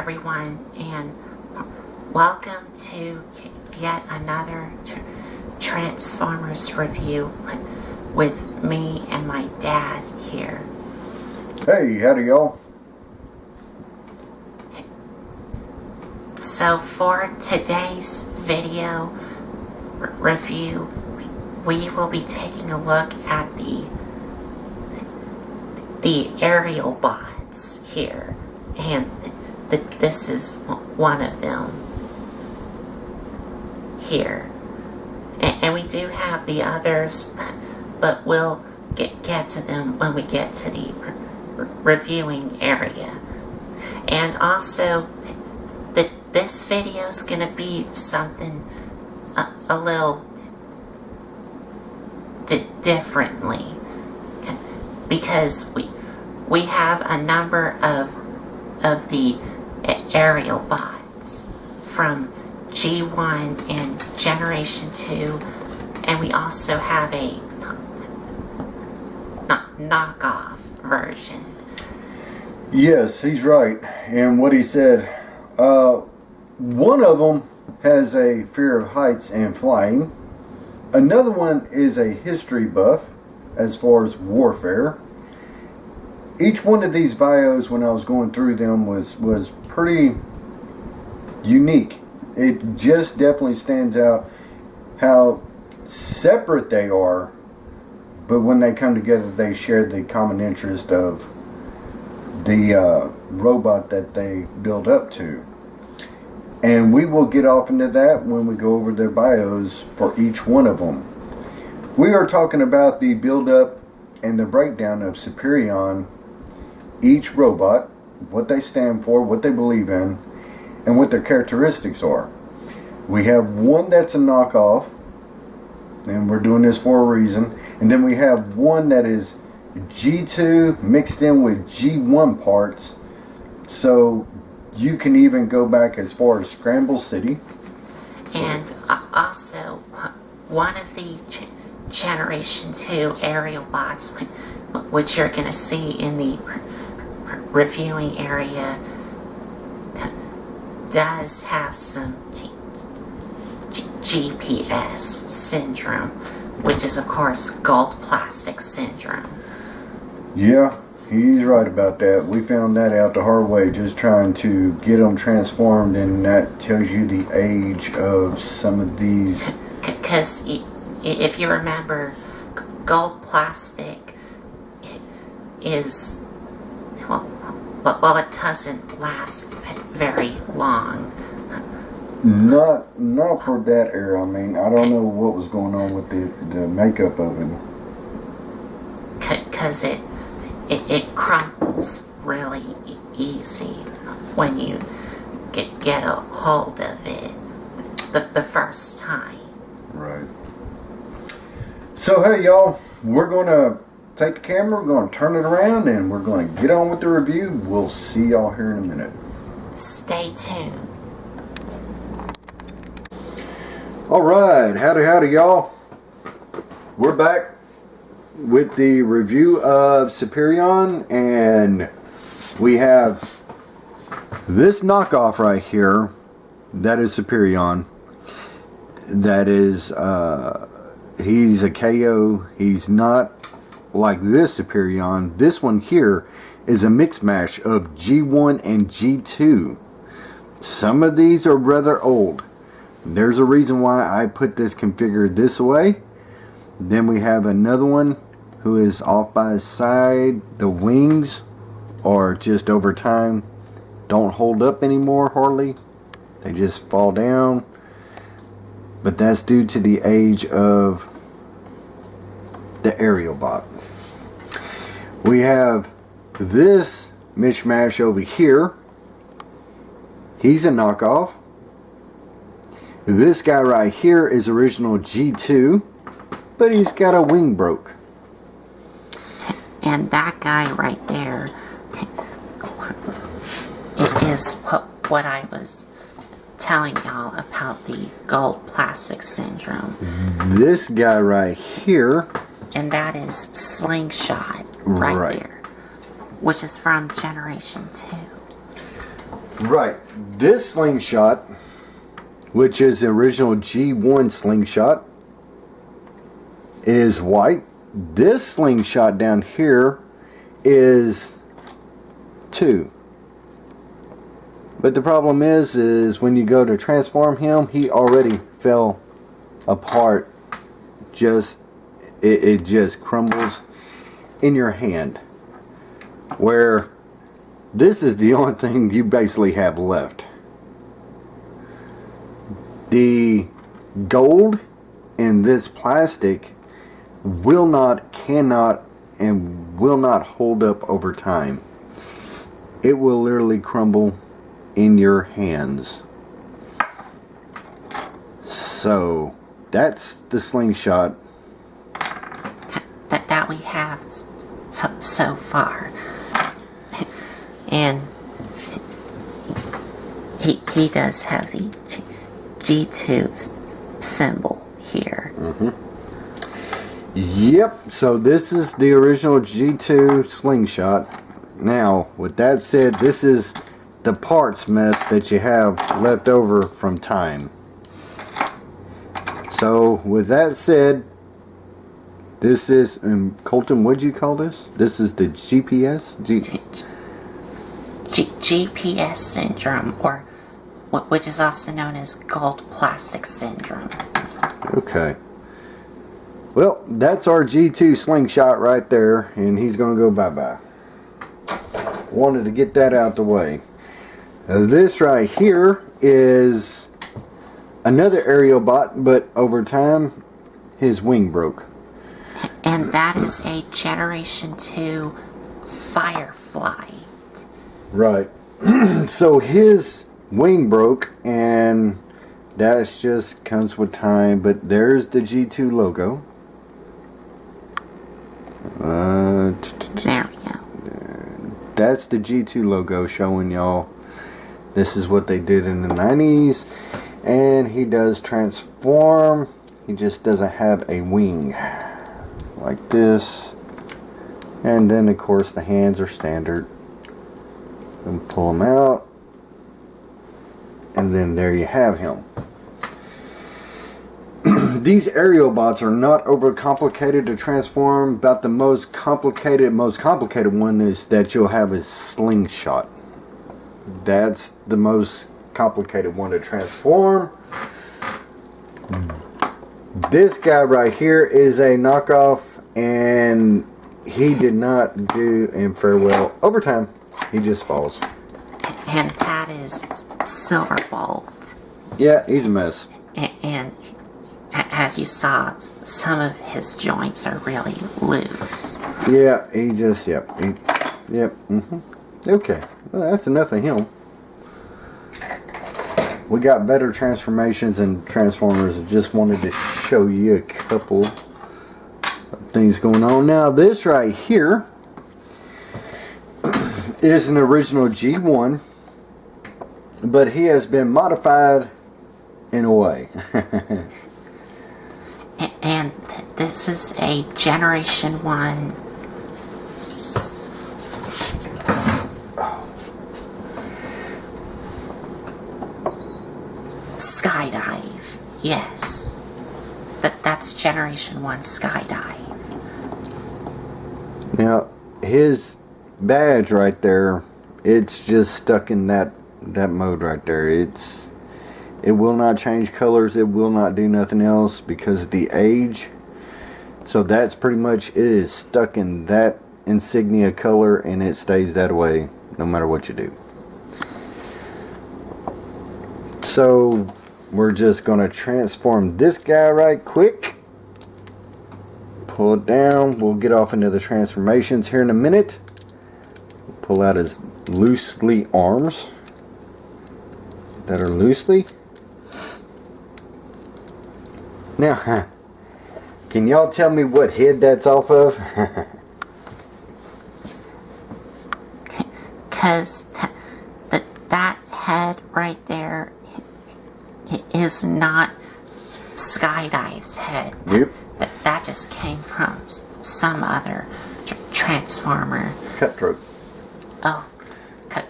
everyone, and welcome to yet another Transformers review with me and my dad here. Hey, howdy y'all. So for today's video review, we will be taking a look at the Airealbots here, and this is one of them here, and we do have the others, but we'll get to them when we get to the reviewing area. And also, this video is going to be something a little differently, because we have a number of the Airealbots from G1 and Generation 2, and we also have a knockoff version. Yes, he's right. And what he said, one of them has a fear of heights and flying. Another one is a history buff as far as warfare. Each one of these bios, when I was going through them, was pretty unique. It just definitely stands out how separate they are, but when they come together, they share the common interest of the robot that they build up to. And we will get off into that when we go over their bios for each one of them. We are talking about the build-up and the breakdown of Superion, each robot, what they stand for, what they believe in, and what their characteristics are. We have one that's a knockoff, and we're doing this for a reason. And then we have one that is G2 mixed in with G1 parts, so you can even go back as far as Scramble City. And also, one of the Generation 2 Airealbots, which you're going to see in the reviewing area, does have some GPS syndrome, which is of course gold plastic syndrome. Yeah, he's right about that. We found that out the hard way, just trying to get them transformed, and that tells you the age of some of these. Because if you remember, gold plastic is, well, it doesn't last very long. Not for that era. I mean, I don't know what was going on with the makeup of it. Because it crumples really easy when you get a hold of it the first time. Right. So hey y'all, we're going to take the camera, we're going to turn it around, and we're going to get on with the review. We'll see y'all here in a minute. Stay tuned. Alright, howdy y'all. We're back with the review of Superion, and we have this knockoff right here. That is Superion. That is, he's a KO. He's not like this Superion. This one here is a mix mash of G1 and G2. Some of these are rather old. There's a reason why I put this configured this way. Then we have another one who is off by his side. The wings are just over time don't hold up anymore hardly. They just fall down. But that's due to the age of the Airealbot. We have this mishmash over here. He's a knockoff. This guy right here is original G2, but he's got a wing broke. And that guy right there, it is what I was telling y'all about the gold plastic syndrome. This guy right here, and that is Slingshot right there, which is from Generation 2. Right. This slingshot, which is the original G1 slingshot, is white. This slingshot down here is 2. But the problem is when you go to transform him, he already fell apart. It just crumbles in your hand. Where this is the only thing you basically have left. The gold in this plastic cannot and will not hold up over time. It will literally crumble in your hands. So that's the slingshot that we have so far. And he does have the G2 symbol here. Yep, so this is the original G2 slingshot. Now, with that said, this is the parts mess that you have left over from time. So, with that said, this is, Colton, what'd you call this? This is the GPS? GPS syndrome, or which is also known as gold plastic syndrome. Okay. Well, that's our G2 slingshot right there, and he's going to go bye-bye. Wanted to get that out the way. This right here is another Airealbot, but over time, his wing broke. And that is a Generation 2 Firefly. Right. So his wing broke, and that just comes with time, but there's the G2 logo. There we go. That's the G2 logo showing y'all this is what they did in the 90s. And he does transform. He just doesn't have a wing like this. And then of course the hands are standard. And pull them out. And then there you have him. These Airealbots are not over complicated to transform. About the most complicated one is that you'll have is Slingshot. That's the most complicated one to transform. This guy right here is a knockoff, and he did not do in farewell. Over time, he just falls. And that is Silverbolt. Yeah, he's a mess. And as you saw, some of his joints are really loose. Yeah, he just, yep. Okay, well, that's enough of him. We got better transformations and transformers. I just wanted to show you a couple of things going on. Now, this right here is an original G1, but he has been modified in a way. And this is a Generation 1 skydive. Yes. That's Generation 1 skydive. Now, his badge right there, it's just stuck in that mode right there. It will not change colors. It will not do nothing else because of the age. So that's pretty much, it is stuck in that insignia color, and it stays that way no matter what you do. So we're just going to transform this guy right quick. Pull it down. We'll get off into the transformations here in a minute. Pull out his loosely arms that are loosely. Now, can y'all tell me what head that's off of? Because that head right there is not Skydive's head. Yep. That just came from some other transformer. Cutthroat. Oh,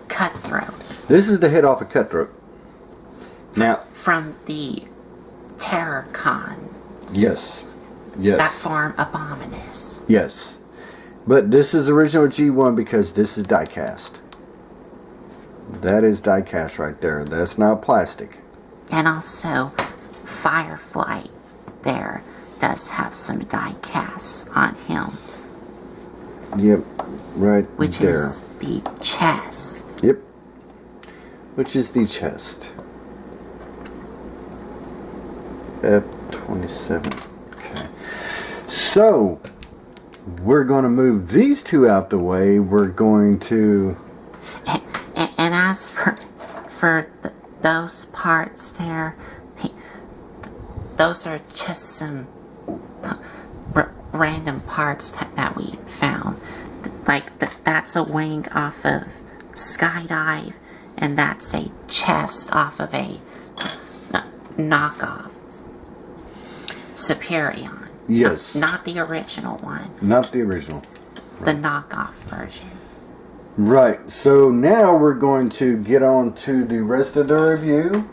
Cutthroat. This is the head off a Cutthroat. Now, from the Terrorcon. yes. Yes. That form Abominus. Yes. But this is original G1 because this is die-cast. That is die-cast right there. That's not plastic. And also, Fireflight there does have some die-casts on him. Yep. Right which there. Is the chest. Yep. Which is the chest. F27. Okay. So, we're going to move these two out the way. We're going to... And as for those parts there, those are just some random parts that we found. Like, that's a wing off of Skydive, and that's a chest off of a knockoff Superion. Yes. Not the original one. Not the original. The knockoff version. Right. So now we're going to get on to the rest of the review.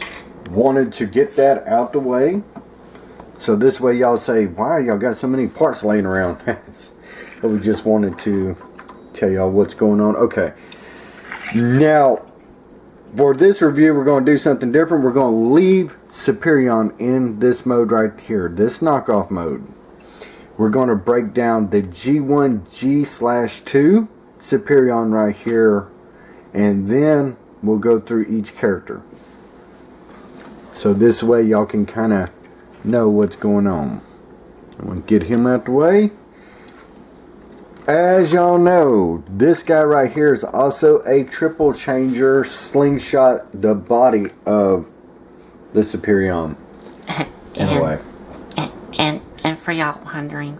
Wanted to get that out the way. So this way y'all say, why y'all got so many parts laying around? But we just wanted to tell y'all what's going on. Okay. Now, for this review, we're going to do something different. We're going to leave Superion in this mode right here, this knockoff mode. We're going to break down the G1, G/2 Superion right here, and then we'll go through each character. So this way y'all can kind of know what's going on. I'm going to get him out the way. As y'all know, this guy right here is also a triple changer Slingshot, the body of the Superion. In a way. And for y'all wondering,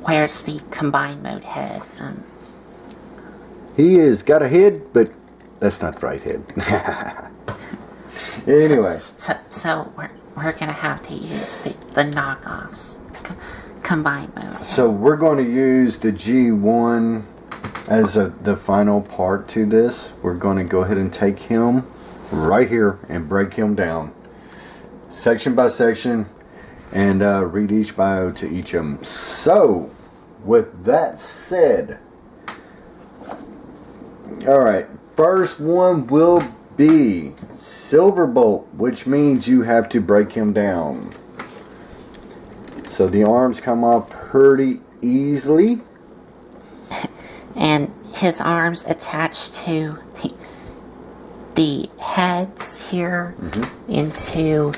where's the combined mode head? He has got a head, but that's not the right head. Anyway. So we're going to have to use the knockoffs combined mode. So we're going to use the G1 as the final part to this. We're going to go ahead and take him right here and break him down section by section and read each bio to each of them. So with that said, alright, first one will be Silverbolt, which means you have to break him down. So the arms come off pretty easily. And his arms attached to the heads here into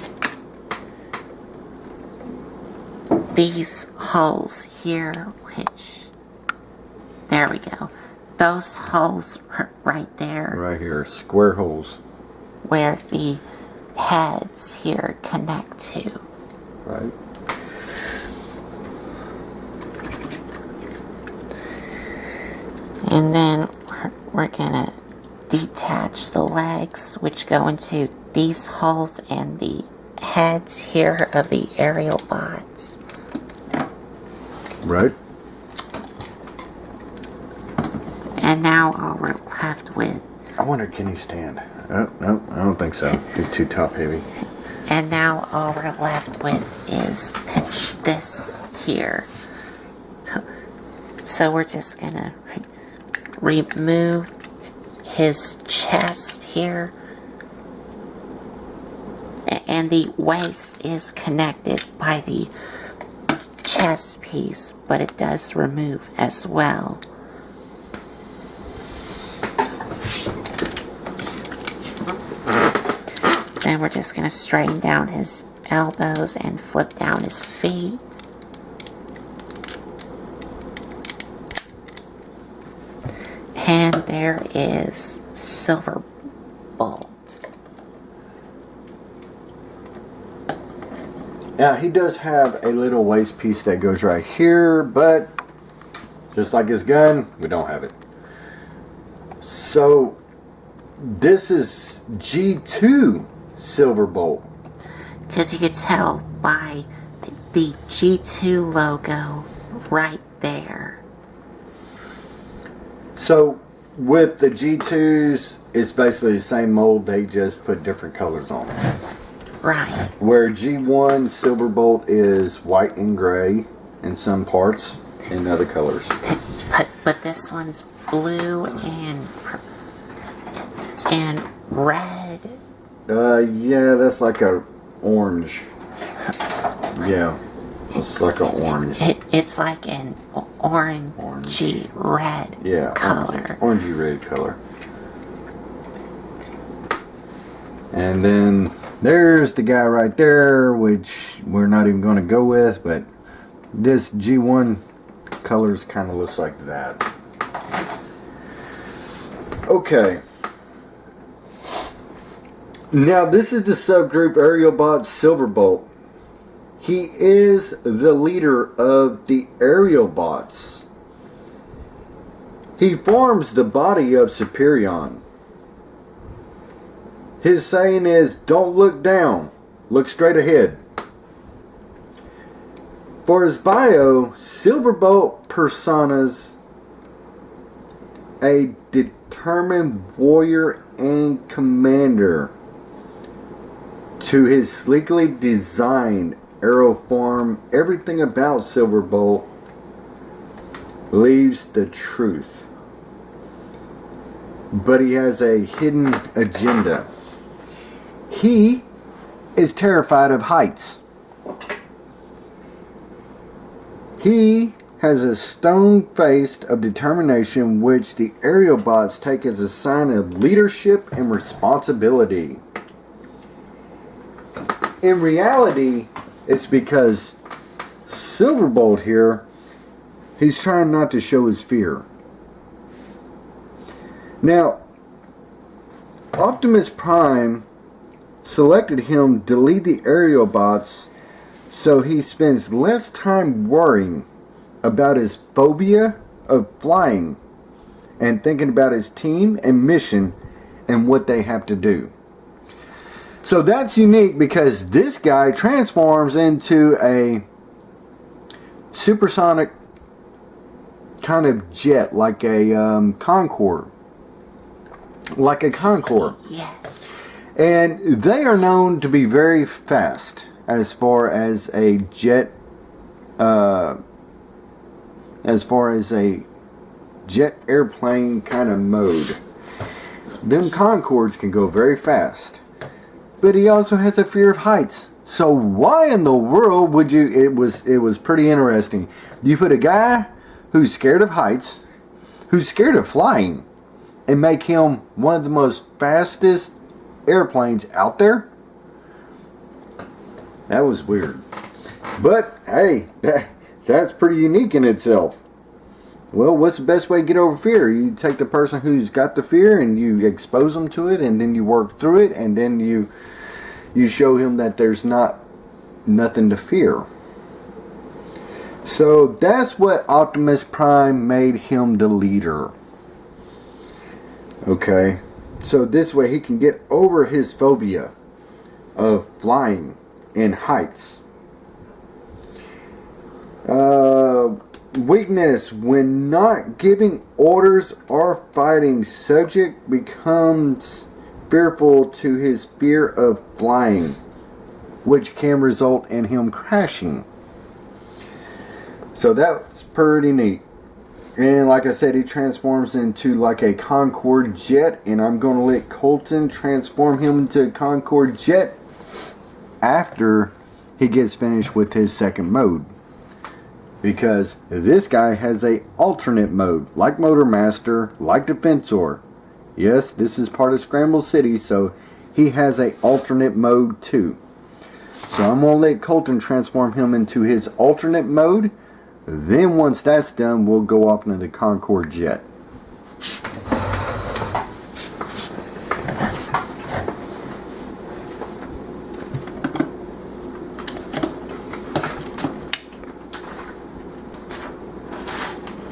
these holes here, which, there we go. Those holes right there. Right here, square holes. Where the heads here connect to. Right. And then we're gonna detach the legs, which go into these holes and the heads here of the aerial bots. Right. And now all we're left with... I wonder, can he stand? Oh, no, I don't think so. He's too top heavy. And now all we're left with is this here. So we're just gonna remove his chest here. And the waist is connected by the chest piece, but it does remove as well. Then we're just going to straighten down his elbows and flip down his feet. And there is Silverbolt. Now, he does have a little waist piece that goes right here, but just like his gun, we don't have it. So, this is G2 Silverbolt. Because you could tell by the G2 logo right there. So, with the G2s, it's basically the same mold. They just put different colors on it. Right. Where G1 Silverbolt is white and gray in some parts, and other colors. But this one's blue and red. Yeah, that's like a orange. Yeah, it's like an orange. It's like an orangey red color. Orangey red color. And then there's the guy right there, which we're not even going to go with, but this G1 colors kind of looks like that. Okay. Now this is the subgroup Airalbots Silverbolt. He is the leader of the Airalbots. He forms the body of Superion. His saying is, don't look down, look straight ahead. For his bio, Silverbolt personas a determined warrior and commander. To his sleekly designed arrow form, everything about Silverbolt leaves the truth. But he has a hidden agenda. He is terrified of heights. He has a stone face of determination, which the Airalbots take as a sign of leadership and responsibility. In reality, it's because Silverbolt here, he's trying not to show his fear. Now, Optimus Prime selected him to lead the Airalbots, so he spends less time worrying about his phobia of flying and thinking about his team and mission and what they have to do. So that's unique because this guy transforms into a supersonic kind of jet, like a Concorde. Like a Concorde. Yes. And they are known to be very fast as far as a jet, airplane kind of mode. Them Concords can go very fast. But he also has a fear of heights. So why in the world would you... It was pretty interesting. You put a guy who's scared of heights, who's scared of flying, and make him one of the most fastest airplanes out there? That was weird. But, hey, that's pretty unique in itself. Well, what's the best way to get over fear? You take the person who's got the fear and you expose them to it, and then you work through it, and then you show him that there's nothing to fear. So that's what Optimus Prime made him the leader. Okay, so this way he can get over his phobia of flying and heights. Weakness: when not giving orders or fighting, subject becomes fearful to his fear of flying, which can result in him crashing. So that's pretty neat. And like I said, he transforms into like a Concorde jet, and I'm going to let Colton transform him into a Concorde jet after he gets finished with his second mode. Because this guy has a alternate mode, like Motormaster, like Defensor. Yes, this is part of Scramble City, so he has a alternate mode too. So I'm going to let Colton transform him into his alternate mode. Then once that's done, we'll go off into the Concorde jet.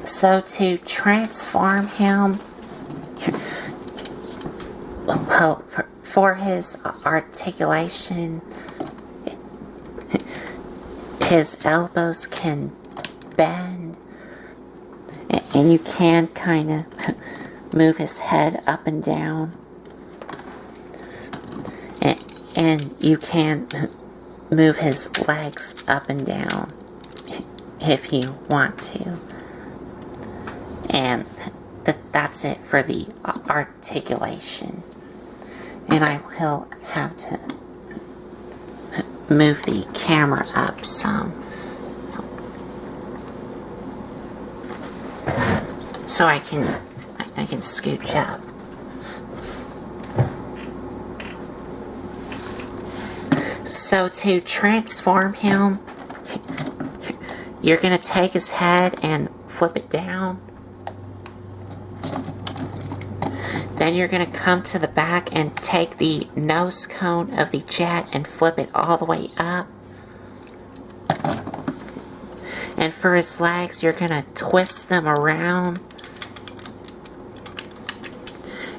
So to transform him, well, for his articulation, his elbows can bend, and you can kind of move his head up and down. And you can move his legs up and down if you want to. And that's it for the articulation. And I will have to move the camera up some so I can scooch up. So to transform him, you're going to take his head and flip it down. Then you're going to come to the back and take the nose cone of the jet and flip it all the way up. And for his legs, you're going to twist them around.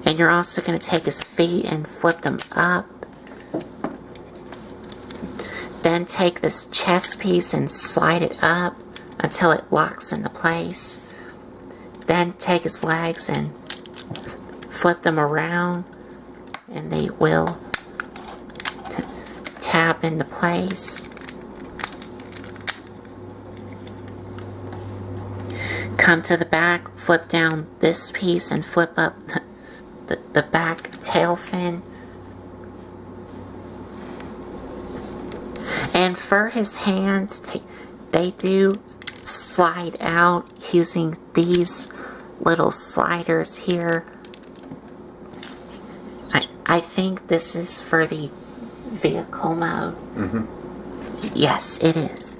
And you're also going to take his feet and flip them up. Then take this chest piece and slide it up until it locks into place. Then take his legs and flip them around, and they will tap into place. Come to the back, flip down this piece and flip up the back tail fin. And for his hands, they do slide out using these little sliders here. I think this is for the vehicle mode. Mm-hmm. Yes, it is.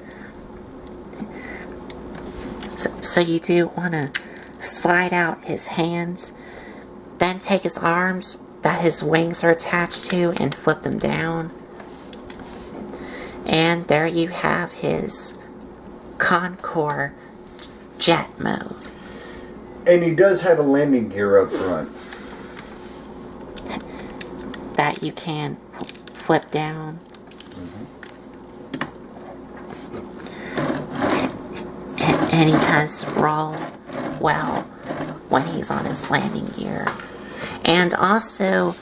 So you do want to slide out his hands, then take his arms that his wings are attached to and flip them down. And there you have his Concord jet mode. And he does have a landing gear up front that you can flip down. Mm-hmm. And he does roll well when he's on his landing gear. And also,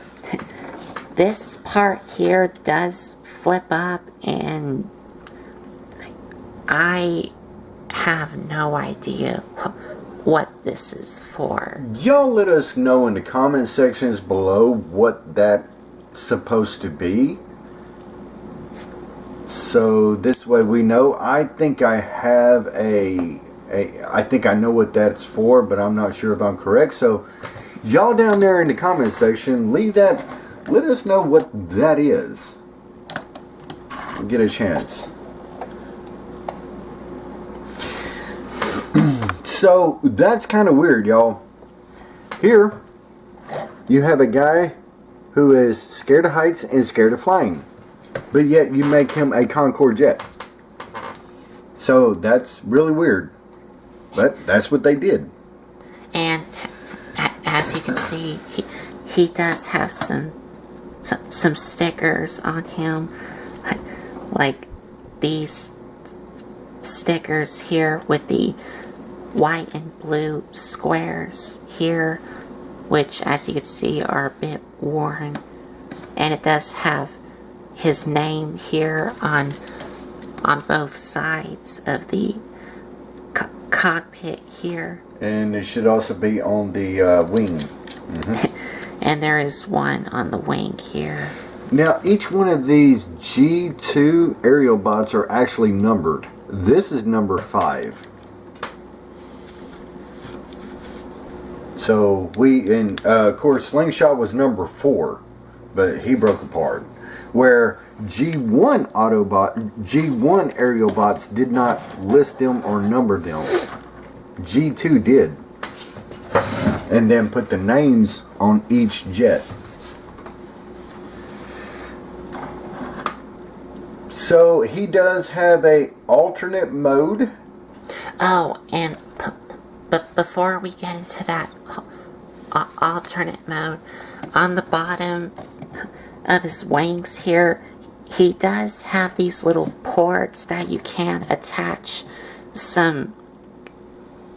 this part here does flip up, and I have no idea what this is for. Y'all let us know in the comment sections below what that's supposed to be, so this way we know. I think I have I think I know what that's for, but I'm not sure if I'm correct. So y'all down there in the comment section, let us know what that is. We'll get a chance. So that's kind of weird, y'all. Here you have a guy who is scared of heights and scared of flying, but yet you make him a Concorde jet. So that's really weird, but that's what they did. And as you can see, he does have some stickers on him, like these stickers here with the white and blue squares here, which as you can see are a bit worn. And it does have his name here on both sides of the cockpit here. And it should also be on the wing. Mm-hmm. And there is one on the wing here. Now each one of these G2 Airealbots are actually numbered. This is number 5. So of course Slingshot was number 4, but he broke apart. Where G1 Airealbots did not list them or number them. G2 did. And then put the names on each jet. So he does have a alternate mode. Oh, and but before we get into that alternate mode, on the bottom of his wings here, he does have these little ports that you can attach some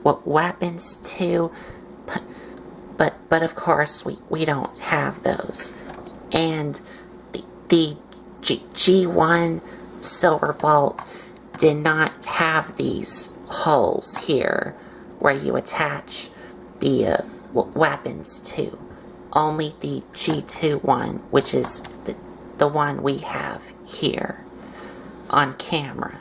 weapons to, but but of course we don't have those. And the G1 Silverbolt did not have these holes here where you attach the weapons to. Only the G2 one, which is the one we have here on camera.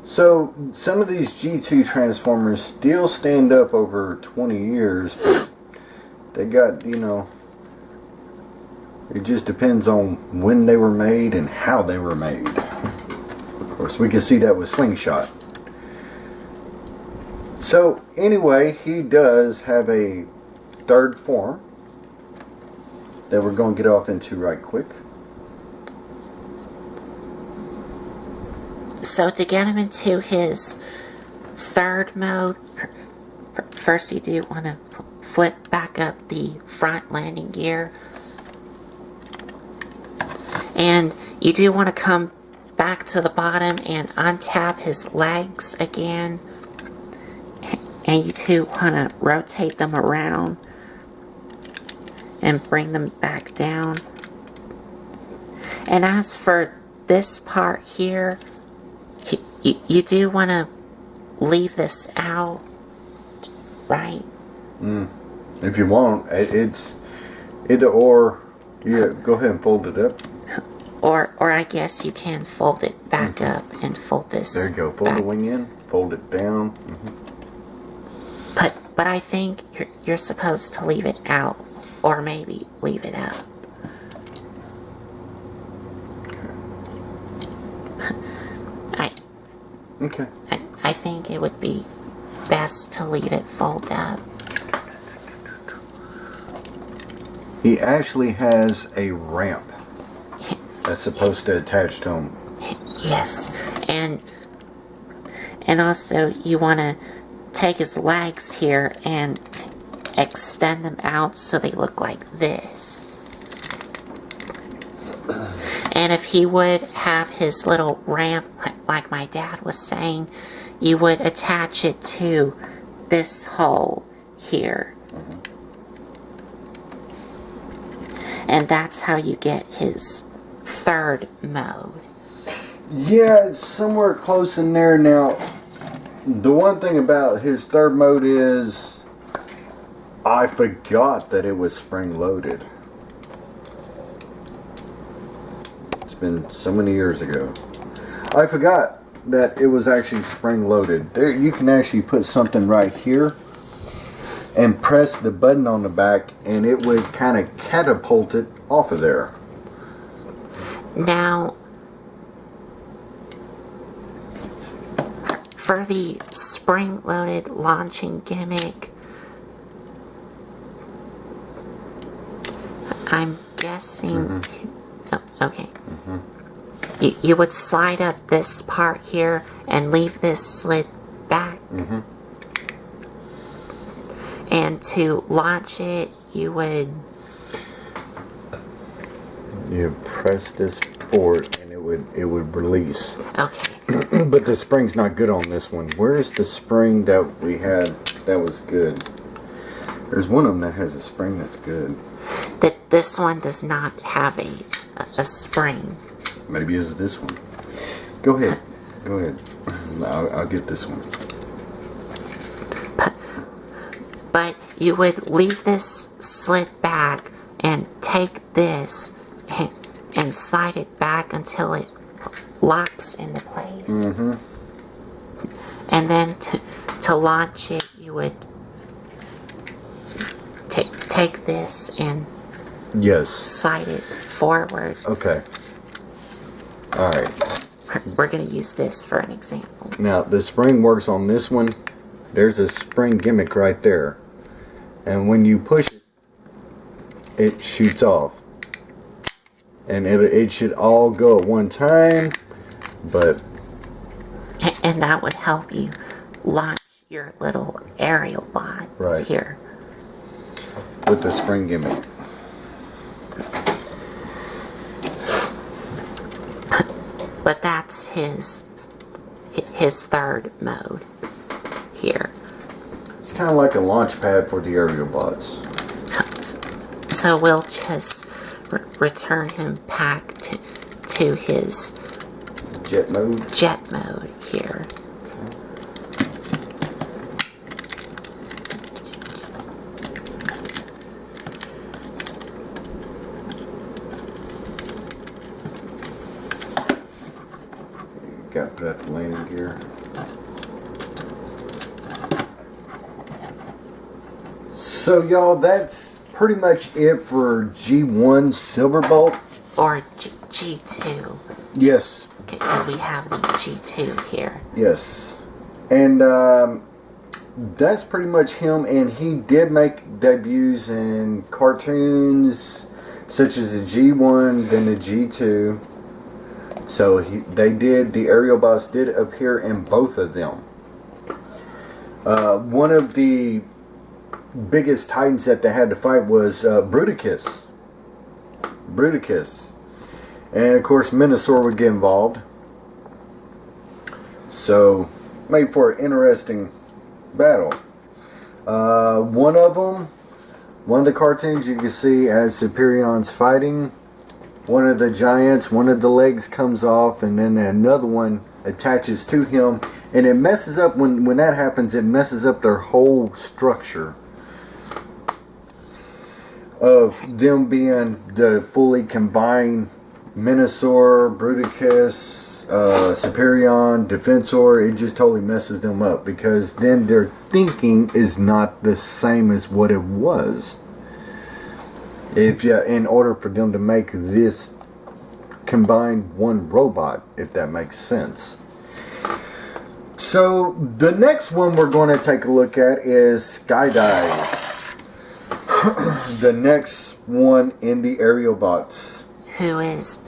So some of these G2 Transformers still stand up over 20 years, but they got, you know, it just depends on when they were made and how they were made. Of course, we can see that with Slingshot. So anyway, he does have a third form that we're going to get off into right quick. So to get him into his third mode, first you do want to flip back up the front landing gear. And you do want to come back to the bottom and untap his legs again. And you do want to rotate them around and bring them back down. And as for this part here, you do want to leave this out, right? If you want, it's either or. Yeah, go ahead and fold it up. Or I guess you can fold it back up and fold this. There you go. Fold the wing in, fold it down. But I think you're supposed to leave it out, or maybe leave it up. Okay. I think it would be best to leave it fold up. He actually has a ramp that's supposed to attach to him. Yes, and also you want to take his legs here and extend them out so they look like this. And if he would have his little ramp, like my dad was saying, you would attach it to this hole here. And that's how you get his third mode. Yeah, it's somewhere close in there. Now, the one thing about his third mode is I forgot that it was spring loaded. It's been so many years ago. I forgot that it was actually spring loaded. There, you can actually put something right here and press the button on the back and it would kind of catapult it off of there. Now, for the spring-loaded launching gimmick, I'm guessing... Oh, okay. You would slide up this part here and leave this slid back. And to launch it, you would... You press this forward and it would release. Okay. But the spring's not good on this one. Where's the spring that we had that was good? There's one of them that has a spring that's good. This one does not have a spring. Maybe it's this one. Go ahead. Go ahead. I'll get this one. But you would leave this slid back and take this and slide it back until it locks into place. And then to launch it, you would take this and slide it forward. Okay. Alright. We're going to use this for an example. Now, the spring works on this one. There's a spring gimmick right there. And when you push it, it shoots off. And it should all go at one time, but... And that would help you launch your little aerial bots here. With the spring gimmick. But that's his third mode here. It's kind of like a launch pad for the aerial bots. So we'll just return him back to his jet mode here. Got to put out the landing gear. So y'all, that's pretty much it for G1 Silverbolt. Or G2. Yes. Because we have the G2 here. Yes. And that's pretty much him. And he did make debuts in cartoons such as the G1, then the G2. So the aerial bots did appear in both of them. One of the biggest titans that they had to fight was Bruticus. And of course Minosaur would get involved. So made for an interesting battle. One of the cartoons you can see as Superion's fighting. One of the giants, one of the legs comes off, and then another one attaches to him, and it messes up. When that happens, it messes up their whole structure of them being the fully combined Minosaur, Bruticus, Superion, Defensor. It just totally messes them up, because then their thinking is not the same as what it was. In order for them to make this combined one robot, if that makes sense. So the next one we're going to take a look at is Skydive. The next one in the aerial bots. Who is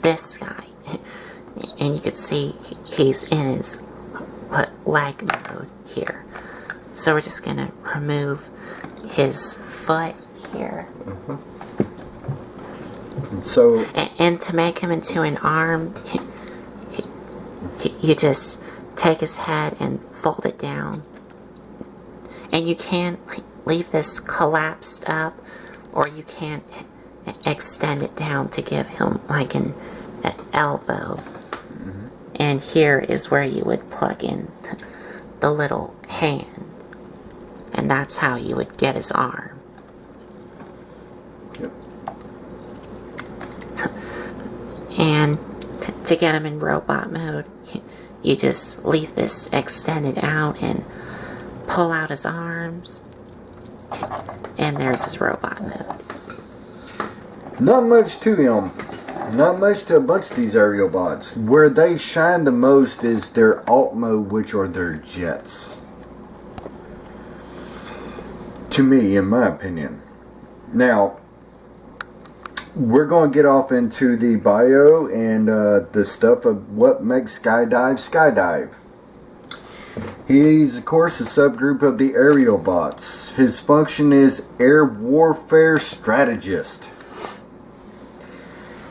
this guy? And you can see he's in his lag mode here. So we're just going to remove his foot here. So and to make him into an arm, you just take his head and fold it down. And you can leave this collapsed up, or you can extend it down to give him like an elbow. Mm-hmm. And here is where you would plug in the little hand. And that's how you would get his arm. Yep. And to get him in robot mode, you just leave this extended out and pull out his arms. And there's his robot mode. Not much to him. Not much to a bunch of these aerial bots. Where they shine the most is their alt mode, which are their jets. To me, in my opinion. Now, we're going to get off into the bio and the stuff of what makes Skydive. He's, of course, a subgroup of the aerial bots. His function is air warfare strategist.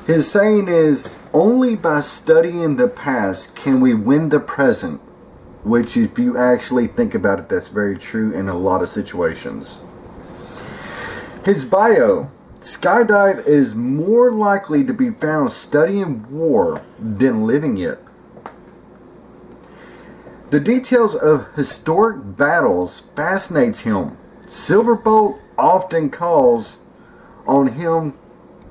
His saying is, only by studying the past can we win the present. Which, if you actually think about it, that's very true in a lot of situations. His bio. Skydive is more likely to be found studying war than living it. The details of historic battles fascinates him. Silverbolt often calls on him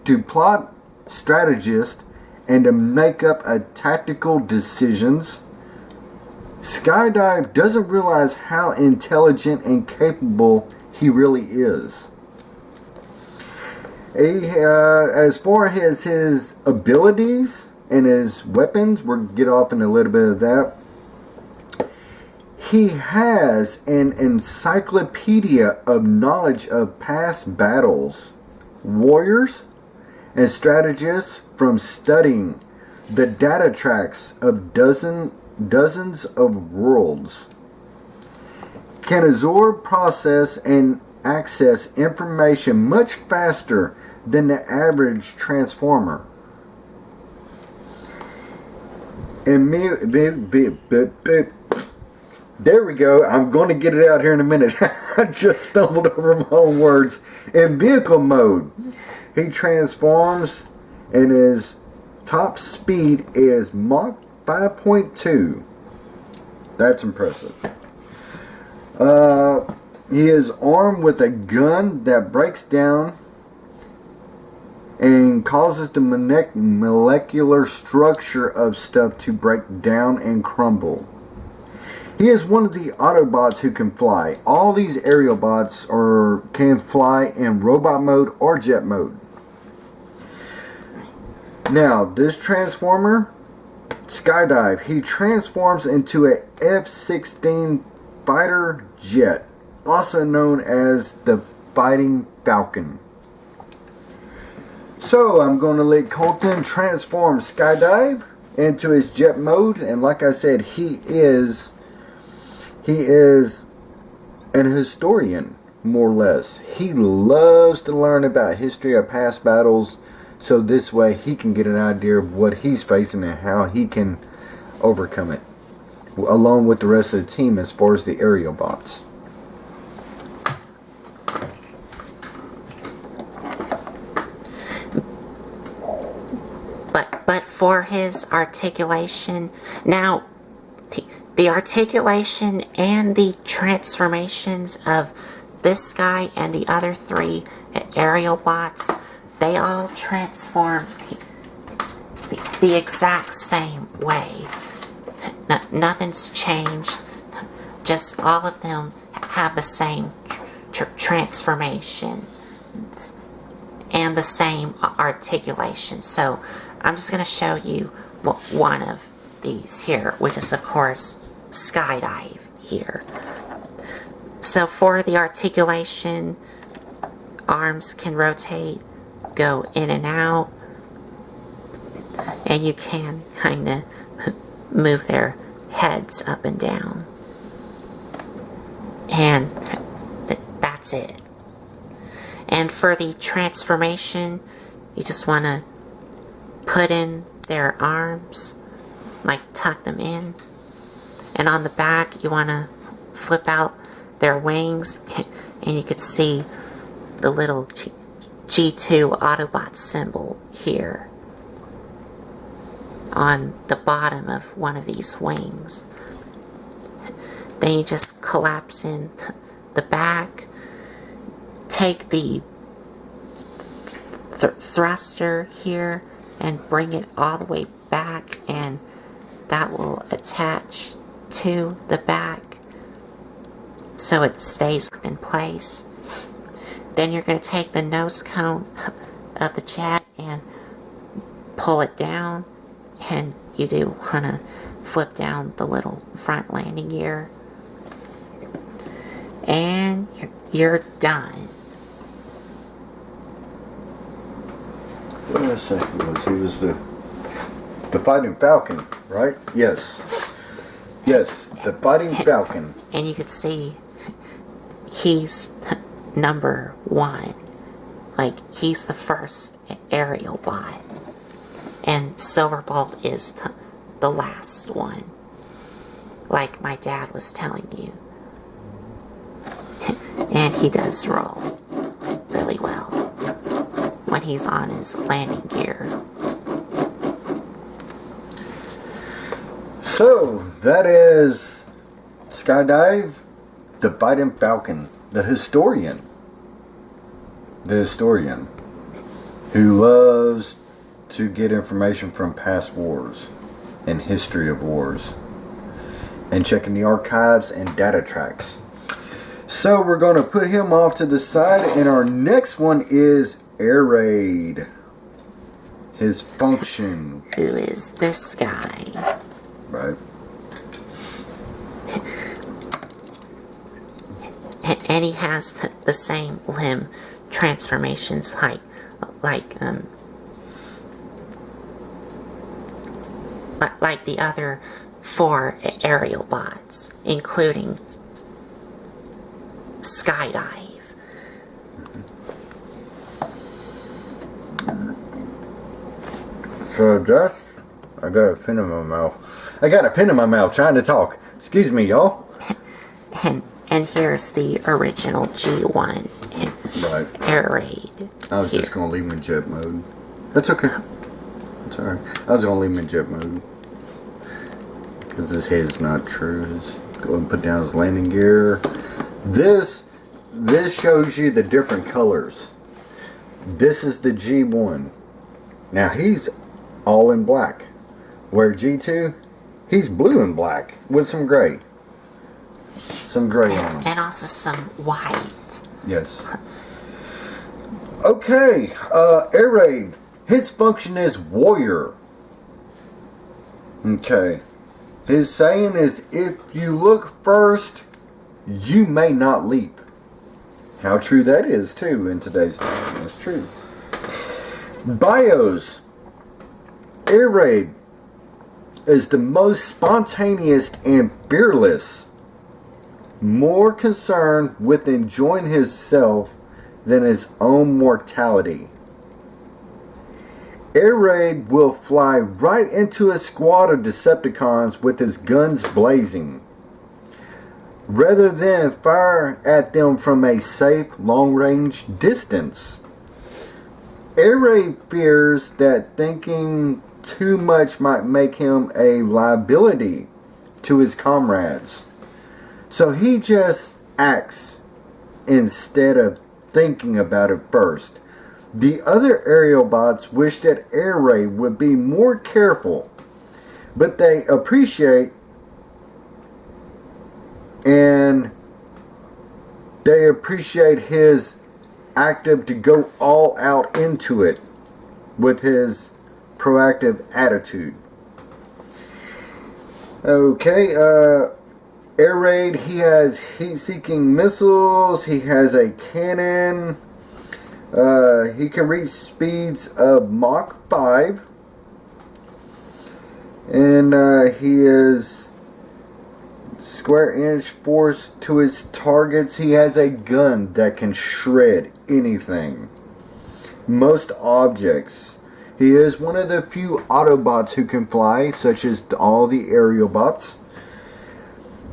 to plot, strategist, and to make up tactical decisions. Skydive doesn't realize how intelligent and capable he really is. As far as his abilities and his weapons, we'll get off in a little bit of that. He has an encyclopedia of knowledge of past battles, warriors, and strategists from studying the data tracks of dozens of worlds. Can absorb, process, and access information much faster than the average transformer. There we go. I'm going to get it out here in a minute. I just stumbled over my own words. In vehicle mode, he transforms and his top speed is Mach 5.2. That's impressive. He is armed with a gun that breaks down and causes the molecular structure of stuff to break down and crumble. He is one of the Autobots who can fly. All these Aerialbots can fly in robot mode or jet mode. Now, this Transformer, Skydive, he transforms into a F-16 fighter jet, also known as the Fighting Falcon. So, I'm going to let Colton transform Skydive into his jet mode, and like I said, he is an historian, more or less. He loves to learn about history of past battles, so this way he can get an idea of what he's facing and how he can overcome it, along with the rest of the team as far as the Aerialbots. But for his articulation, now the articulation and the transformations of this guy and the other three Aerialbots, they all transform the exact same way. Nothing's changed. Just all of them have the same transformations and the same articulation. So I'm just going to show you one of these here, which is of course Skydive here. So for the articulation, arms can rotate, go in and out, and you can kind of move their heads up and down, and that's it. And for the transformation, you just want to put in their arms, like tuck them in, and on the back you want to flip out their wings, and you could see the little G2 Autobot symbol here on the bottom of one of these wings. Then you just collapse in the back, take the thruster here and bring it all the way back, and that will attach to the back so it stays in place. Then you're going to take the nose cone of the jet and pull it down, and you do want to flip down the little front landing gear, and you're done. What did I say he was? He was the Fighting Falcon, right? Yes. Yes, the Fighting Falcon. And you could see he's number 1. Like, he's the first Aerialbot. And Silverbolt is the last one. Like my dad was telling you. And he does roll really well when he's on his landing gear. So, that is Skydive, the Fighting Falcon, the historian. The historian who loves to get information from past wars and history of wars and checking the archives and data tracks. So we're going to put him off to the side, and our next one is Air Raid. His function. Who is this guy? Right. And he has the same limb transformations like the other 4 Aerialbots, including Skydive. So Josh, I got a pin in my mouth. I got a pin in my mouth trying to talk. Excuse me, y'all. here's the original G1 Right. air raid. I was just going to leave him in jet mode. That's okay. It's alright. I was going to leave him in jet mode. Because his head's not true. Let's go and put down his landing gear. This shows you the different colors. This is the G1. Now he's all in black. Where G2, he's blue and black with some gray. Some gray on him. And also some white. Yes. Okay, Air Raid. His function is warrior. Okay. His saying is, if you look first, you may not leap. How true that is, too, in today's time. It's true. Bios. Air Raid is the most spontaneous and fearless. More concerned with enjoying himself than his own mortality. Air Raid will fly right into a squad of Decepticons with his guns blazing, rather than fire at them from a safe long-range distance. Air Raid fears that thinking too much might make him a liability to his comrades. So he just acts instead of thinking about it first. The other Airealbots wish that Air Raid would be more careful, but they appreciate his active to go all out into it with his proactive attitude. Okay, Air Raid, he has heat-seeking missiles, he has a cannon, he can reach speeds of Mach 5, and he is square inch force to his targets. He has a gun that can shred anything, most objects. He is one of the few Autobots who can fly, such as all the Airealbots.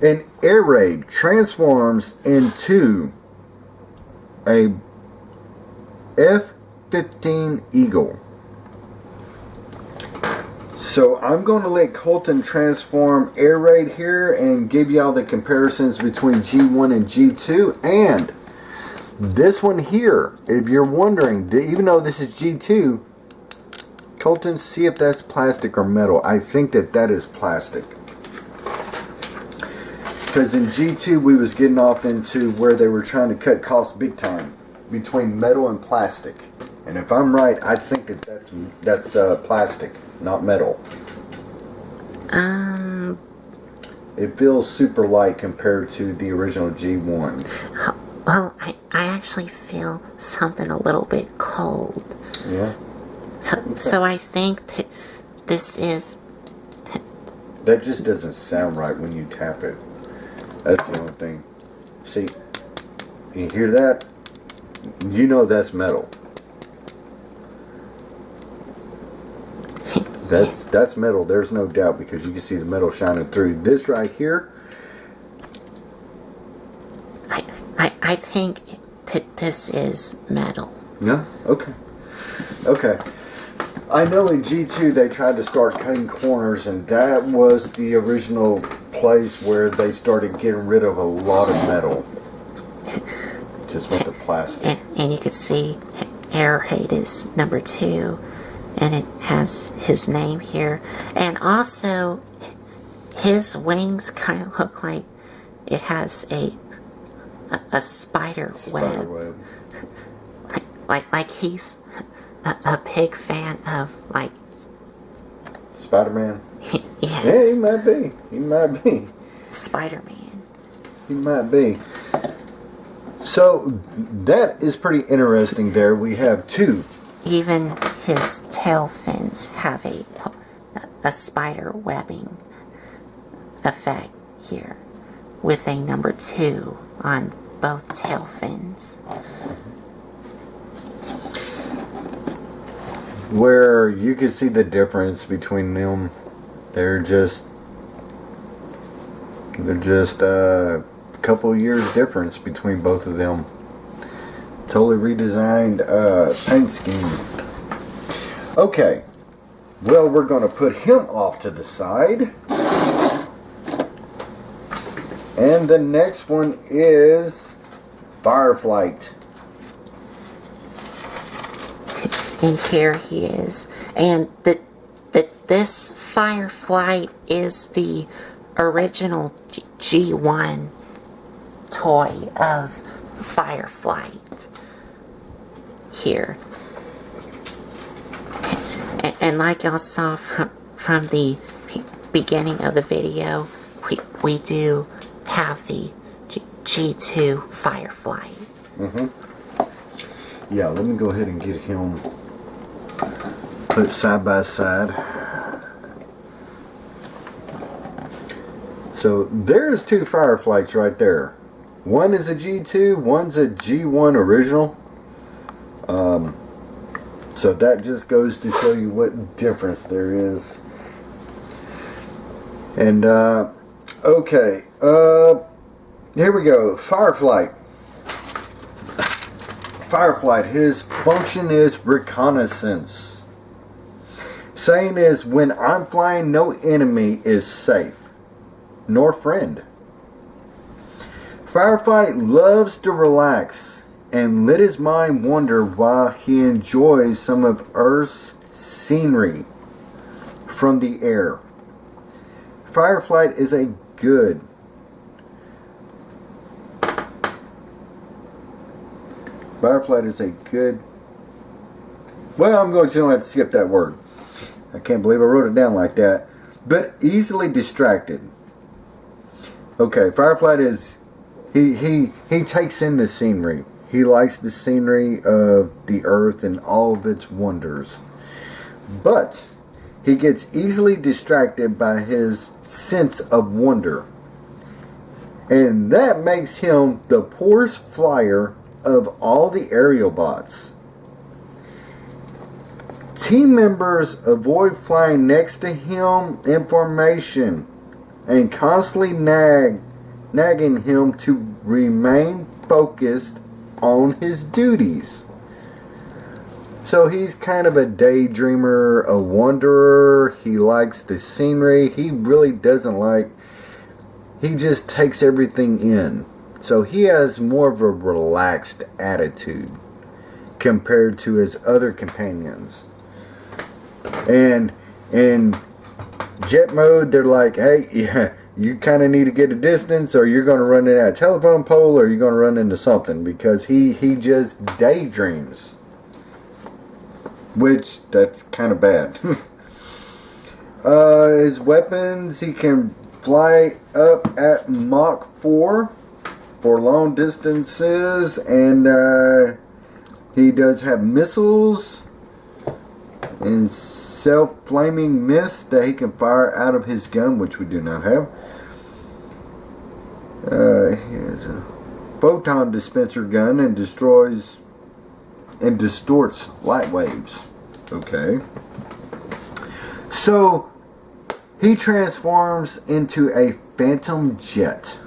And Air Raid transforms into a F-15 Eagle. So I'm going to let Colton transform Air Raid here and give y'all the comparisons between G1 and G2. And this one here, if you're wondering, even though this is G2, Colton, see if that's plastic or metal. I think that is plastic. Because in G2 we was getting off into where they were trying to cut costs big time between metal and plastic. And if I'm right, I think that's plastic, not metal. It feels super light compared to the original G1. Well, I actually feel something a little bit cold. Yeah. So I think that this is... That just doesn't sound right when you tap it. That's the only thing. See, you hear that? You know that's metal. That's metal. There's no doubt because you can see the metal shining through. This right here. I think that this is metal. Yeah? Okay. Okay. I know in G2 they tried to start cutting corners, and that was the original place where they started getting rid of a lot of metal. Just with the plastic. And you could see Air Raid is number 2, and it has his name here. And also, his wings kind of look like it has a spider web. Like he's a big fan of, like... Spider-Man? Yes. Yeah, he might be. He might be. Spider-Man. He might be. So, that is pretty interesting there. We have 2. Even his tail fins have a spider webbing effect here, with a number 2 on both tail fins. Where you can see the difference between them. They're just couple of years difference between both of them. Totally redesigned paint scheme. Okay, well, we're going to put him off to the side. And the next one is Fireflight. And here he is. And this Fireflight is the original G1 toy of Fireflight. Here. And like y'all saw from the beginning of the video, we do have the G2 Firefly. Yeah, let me go ahead and get him put side by side. So there's two Fireflights right there. One is a G2, one's a G1 original. So that just goes to show you what difference there is. And okay, here we go. Fireflight. Fireflight, his function is reconnaissance. Saying is, when I'm flying, no enemy is safe, nor friend. Fireflight loves to relax and let his mind wander while he enjoys some of Earth's scenery from the air. Fireflight is a good well, I'm going to have to skip that word. I can't believe I wrote it down like that. But easily distracted. Okay, Fireflight is he takes in the scenery. He likes the scenery of the earth and all of its wonders. But he gets easily distracted by his sense of wonder. And that makes him the poorest flyer of all the Airealbots. Team members avoid flying next to him in formation and constantly nagging him to remain focused on his duties. So he's kind of a daydreamer, a wanderer. He likes the scenery. He really doesn't like, he just takes everything in. So he has more of a relaxed attitude compared to his other companions. And in jet mode, they're like, hey, yeah, you kind of need to get a distance, or you're going to run into that telephone pole, or you're going to run into something, because he just daydreams. Which, that's kind of bad. His weapons, he can fly up at Mach 4 for long distances, and he does have missiles and self-flaming mist that he can fire out of his gun, which we do not have. He has a photon dispenser gun and destroys and distorts light waves. Okay. So he transforms into a phantom jet.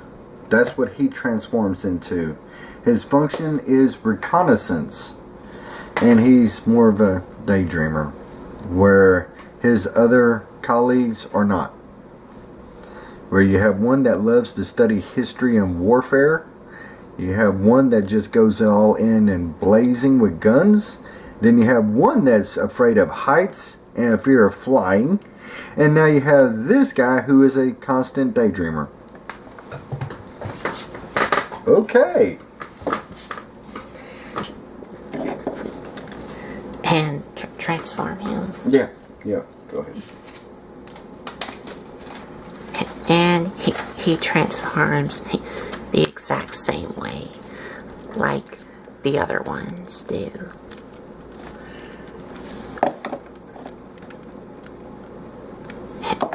That's what he transforms into. His function is reconnaissance. And he's more of a daydreamer, where his other colleagues are not. Where you have one that loves to study history and warfare. You have one that just goes all in and blazing with guns. Then you have one that's afraid of heights and a fear of flying. And now you have this guy who is a constant daydreamer. Okay. And transform him. Yeah, go ahead. And he transforms the exact same way like the other ones do.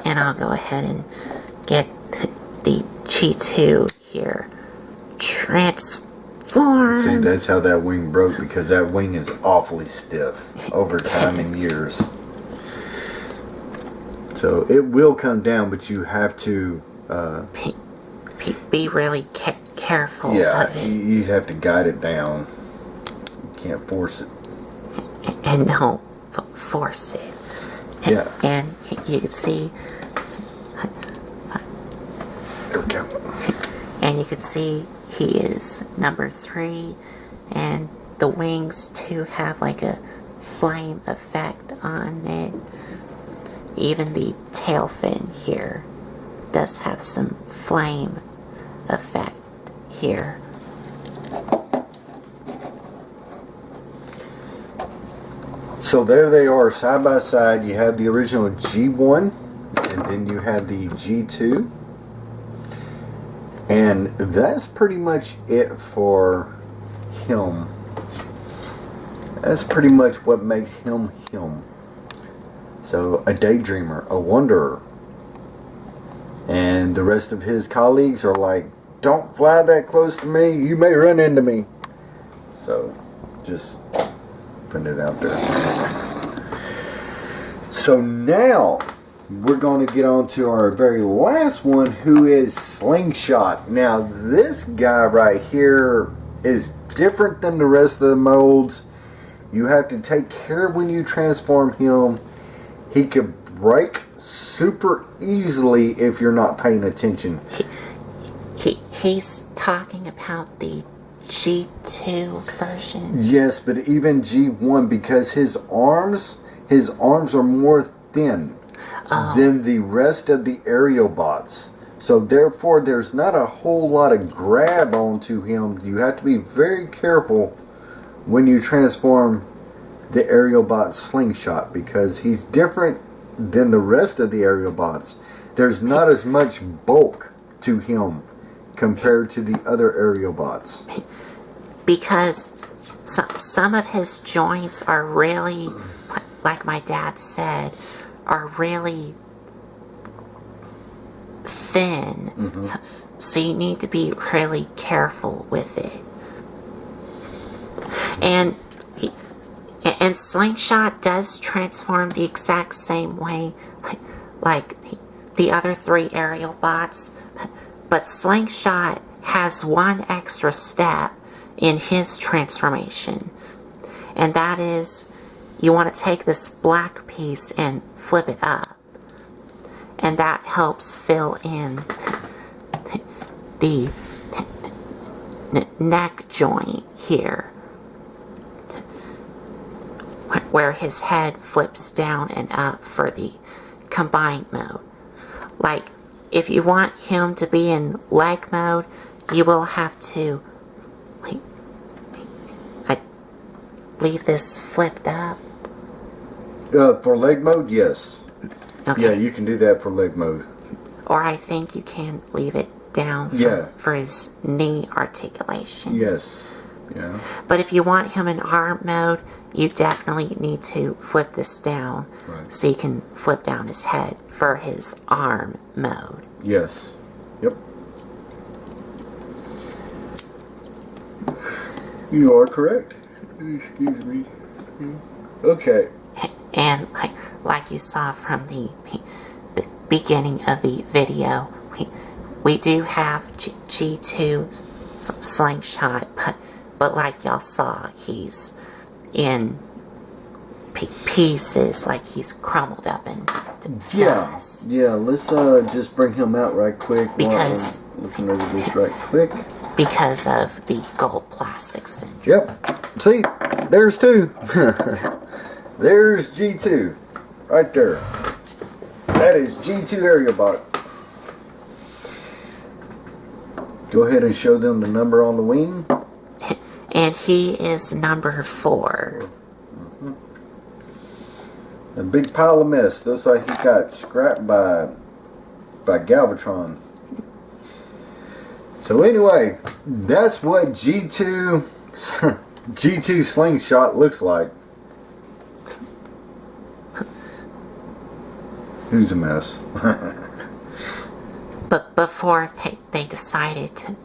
And I'll go ahead and get the G2 here transformed. See, that's how that wing broke, because that wing is awfully stiff over time and years. So it will come down, but you have to be really careful Yeah, of it. you have to guide it down. You can't force it. And don't force it. Yeah. And you can see, There we go. and you can see he is number 3, and the wings too have like a flame effect on it. Even the tail fin here does have some flame effect here. So there they are, side by side. You have the original G1, and then you have the G2. And that's pretty much it for him. That's pretty much what makes him him. So, a daydreamer, a wanderer. And the rest of his colleagues are like, don't fly that close to me, you may run into me. So, just putting it out there. So now, we're going to get on to our very last one, who is Slingshot. Now, this guy right here is different than the rest of the molds. You have to take care when you transform him. He could break super easily if you're not paying attention. He's talking about the G2 version. Yes, but even G1, because his arms are more thin than the rest of the Airealbots. So therefore, there's not a whole lot of grab onto him. You have to be very careful when you transform the Airealbot Slingshot, because he's different than the rest of the Airealbots. There's not as much bulk to him compared to the other Airealbots. Because some of his joints are really, like my dad said, are really thin. So you need to be really careful with it. And Slingshot does transform the exact same way like the other 3 Airealbots, but Slingshot has one extra step in his transformation, and that is you want to take this black piece and flip it up, and that helps fill in the neck joint here, where his head flips down and up for the combined mode. Like, if you want him to be in leg mode, you will have to leave this flipped up. For leg mode, yes. Okay. Yeah, you can do that for leg mode. Or I think you can leave it down for his knee articulation. Yes. Yeah. But if you want him in arm mode, you definitely need to flip this down, so you can flip down his head for his arm mode. Yes. Yep. You are correct. Excuse me. Okay. And like you saw from the beginning of the video, we do have G2 Slingshot, but like y'all saw, he's in pieces, like he's crumbled up into dust. Yeah, let's just bring him out right quick. Because while I'm looking over this right quick. Because of the gold plastic syndrome. Yep. See, there's 2. There's G2. Right there. That is G2 Airealbot. Go ahead and show them the number on the wing. And he is number 4. A big pile of mess. Looks like he got scrapped by Galvatron. So anyway, that's what G2 G2 Slingshot looks like. Who's a mess? But before they decided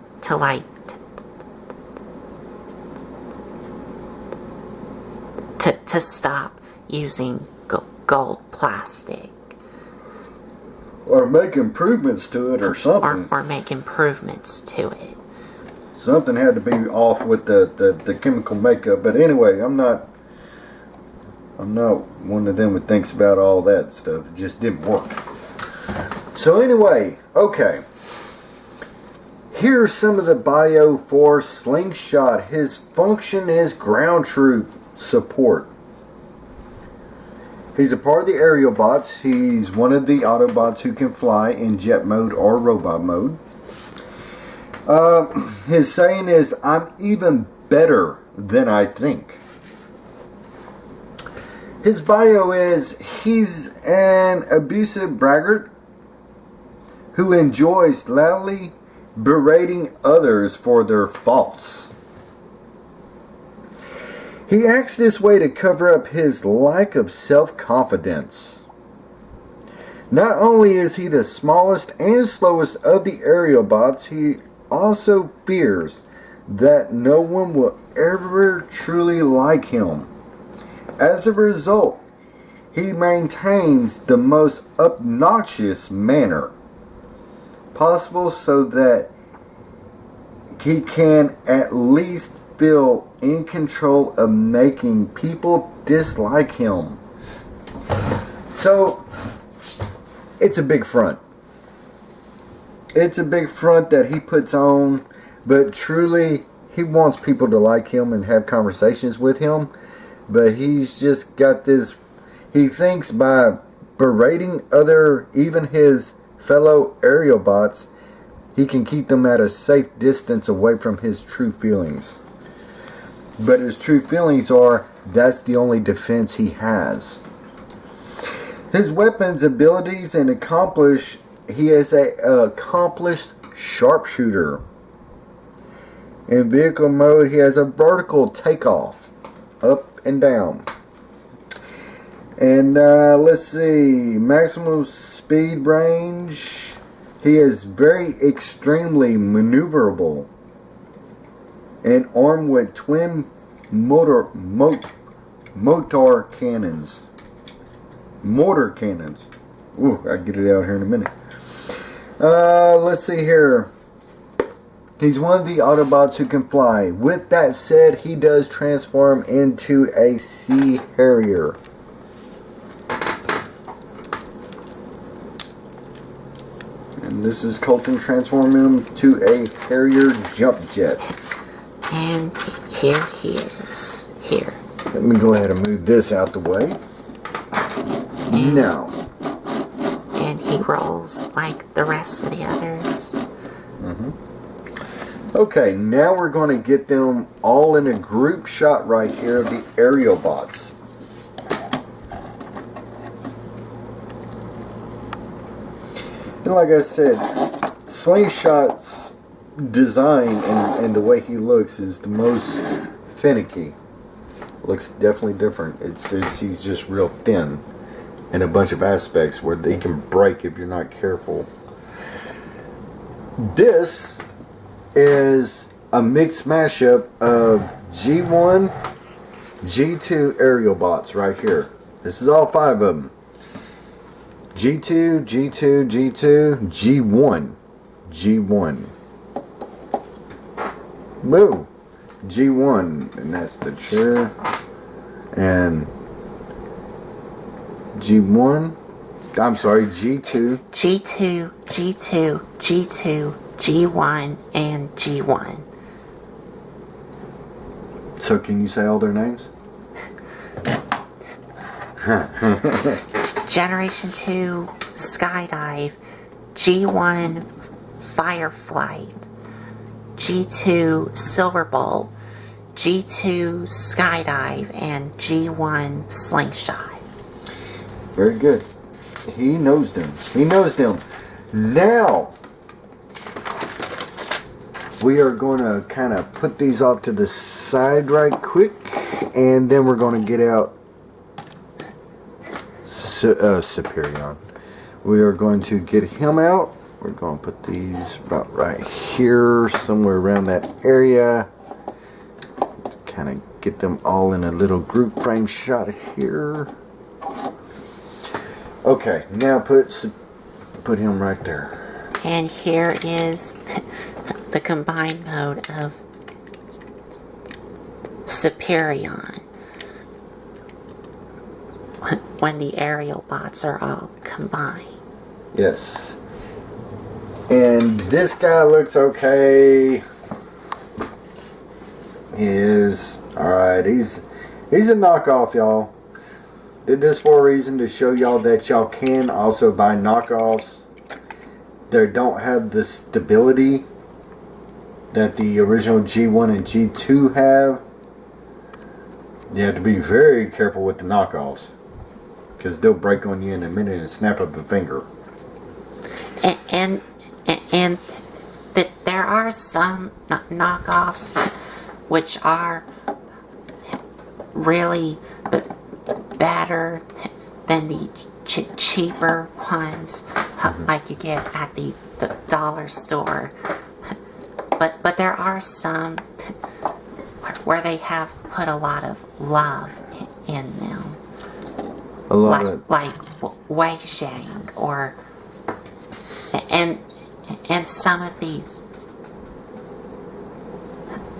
to stop using gold plastic. Or make improvements to it or something. Or make improvements to it. Something had to be off with the chemical makeup. But anyway, I'm not one of them that thinks about all that stuff. It just didn't work. So anyway, okay. Here's some of the bio for Slingshot. His function is ground troop support. He's a part of the Aerialbots. He's one of the Autobots who can fly in jet mode or robot mode. His saying is, "I'm even better than I think." His bio is, he's an abusive braggart who enjoys loudly berating others for their faults. He acts this way to cover up his lack of self-confidence. Not only is he the smallest and slowest of the Aerialbots, he also fears that no one will ever truly like him. As a result, he maintains the most obnoxious manner possible so that he can at least feel in control of making people dislike him. So, it's a big front. It's a big front that he puts on, but truly, he wants people to like him and have conversations with him. But he's just got this, he thinks by berating even his fellow Aerialbots, he can keep them at a safe distance away from his true feelings. But his true feelings are, that's the only defense he has. His weapons, abilities, and he is an accomplished sharpshooter. In vehicle mode, he has a vertical takeoff, up and down. And let's see, maximum speed range. He is very extremely maneuverable and armed with twin motor cannons. Mortar cannons. Ooh, I'll get it out here in a minute. Let's see here. He's one of the Autobots who can fly. With that said, he does transform into a Sea Harrier. And this is Colton transforming him to a Harrier jump jet. And here he is. Here. Let me go ahead and move this out the way. Now. And he rolls like the rest of the others. Okay, now we're going to get them all in a group shot right here of the Aerialbots. And like I said, Slingshot's design and the way he looks is the most finicky. Looks definitely different. He's just real thin in a bunch of aspects where they can break if you're not careful. This is a mixed mashup of G1, G2 Aerialbots right here. This is all 5 of them. G2, G2, G2, G1, G1. Woo! G1, and that's the chair. And G1, I'm sorry, G2. G2, G2, G2, G1, and G1. So can you say all their names? Generation 2 Skydive, G1 Fireflight, G2 Silverbolt, G2 Skydive, and G1 Slingshot. Very good. He knows them. He knows them. Now, we are going to kind of put these off to the side right quick, and then we're going to get out Superion. We are going to get him out. We're going to put these about right here, somewhere around that area. Kind of get them all in a little group frame shot here. Okay, now put him right there. And here is the combined mode of Superion, when the aerial bots are all combined. Yes. And this guy looks okay. He is. Alright, he's a knockoff, y'all. Did this for a reason, to show y'all that y'all can also buy knockoffs that don't have the stability that the original G1 and G2 have. You have to be very careful with the knockoffs, because they'll break on you in a minute and snap of a finger. And there are some knockoffs which are really better than the cheaper ones, like you get at the dollar store. But there are some where they have put a lot of love in them. Like Wei Shang, or and some of these